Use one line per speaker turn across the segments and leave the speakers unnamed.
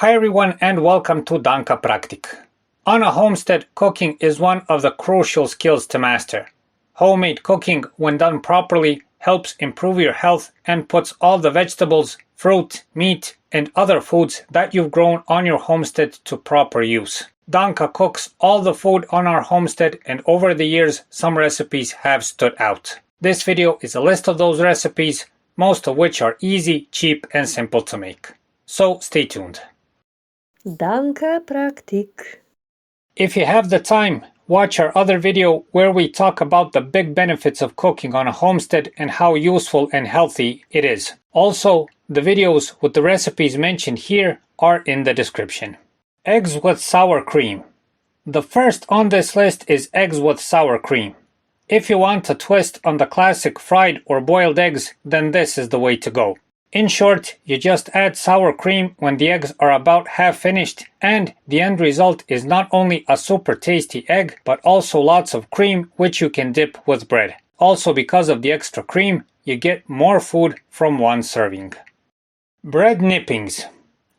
Hi everyone and welcome to Danka Practic. On a homestead, cooking is one of the crucial skills to master. Homemade cooking, when done properly, helps improve your health and puts all the vegetables, fruit, meat, and other foods that you've grown on your homestead to proper use. Danka cooks all the food on our homestead, and over the years, some recipes have stood out. This video is a list of those recipes, most of which are easy, cheap, and simple to make. So stay tuned.
Danka Practic.
If you have the time, watch our other video where we talk about the big benefits of cooking on a homestead and how useful and healthy it is. Also, the videos with the recipes mentioned here are in the description. Eggs with sour cream. The first on this list is eggs with sour cream. If you want a twist on the classic fried or boiled eggs, then this is the way to go. In short, you just add sour cream when the eggs are about half finished, and the end result is not only a super tasty egg, but also lots of cream which you can dip with bread. Also, because of the extra cream, you get more food from one serving. Bread nippings.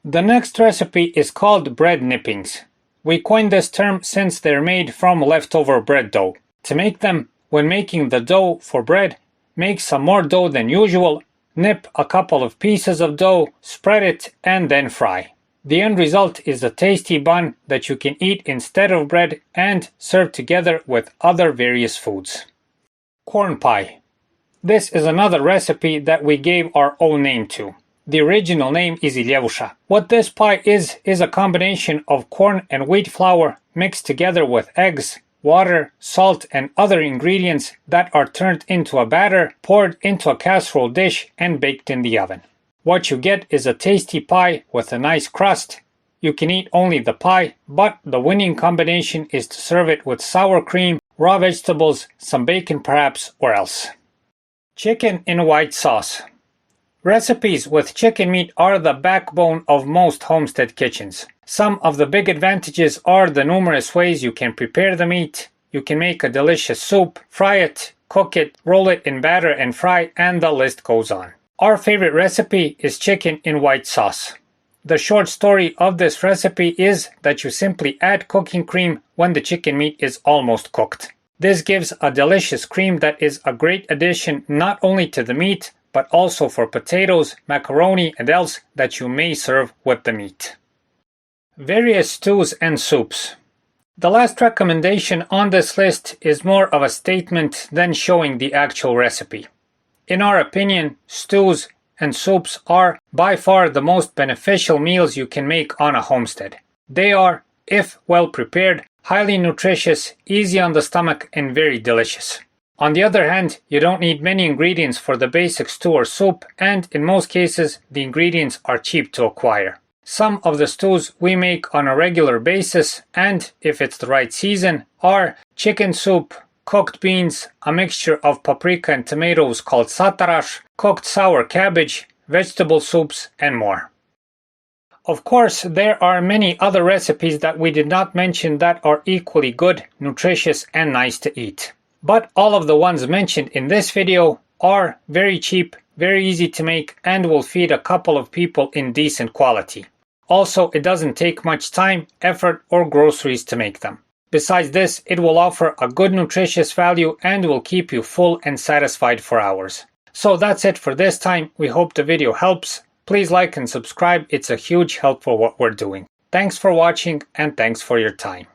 The next recipe is called bread nippings. We coined this term since they're made from leftover bread dough. To make them, when making the dough for bread, make some more dough than usual. Nip a couple of pieces of dough, spread it, and then fry. The end result is a tasty bun that you can eat instead of bread and serve together with other various foods. Corn pie. This is another recipe that we gave our own name to. The original name is Ilevusha. What this pie is a combination of corn and wheat flour mixed together with eggs, water, salt, and other ingredients that are turned into a batter, poured into a casserole dish, and baked in the oven. What you get is a tasty pie with a nice crust. You can eat only the pie, but the winning combination is to serve it with sour cream, raw vegetables, some bacon perhaps, or else. Chicken in white sauce. Recipes with chicken meat are the backbone of most homestead kitchens. Some of the big advantages are the numerous ways you can prepare the meat. You can make a delicious soup, fry it, cook it, roll it in batter and fry, and the list goes on. Our favorite recipe is chicken in white sauce. The short story of this recipe is that you simply add cooking cream when the chicken meat is almost cooked. This gives a delicious cream that is a great addition not only to the meat, but also for potatoes, macaroni, and else that you may serve with the meat. Various stews and soups. The last recommendation on this list is more of a statement than showing the actual recipe. In our opinion, stews and soups are by far the most beneficial meals you can make on a homestead. They are, if well prepared, highly nutritious, easy on the stomach, and very delicious. On the other hand, you don't need many ingredients for the basic stew or soup, and in most cases, the ingredients are cheap to acquire. Some of the stews we make on a regular basis, and if it's the right season, are chicken soup, cooked beans, a mixture of paprika and tomatoes called satarash, cooked sour cabbage, vegetable soups, and more. Of course, there are many other recipes that we did not mention that are equally good, nutritious, and nice to eat. But all of the ones mentioned in this video are very cheap, very easy to make, and will feed a couple of people in decent quality. Also, it doesn't take much time, effort, or groceries to make them. Besides this, it will offer a good nutritious value and will keep you full and satisfied for hours. So that's it for this time. We hope the video helps. Please like and subscribe. It's a huge help for what we're doing. Thanks for watching and thanks for your time.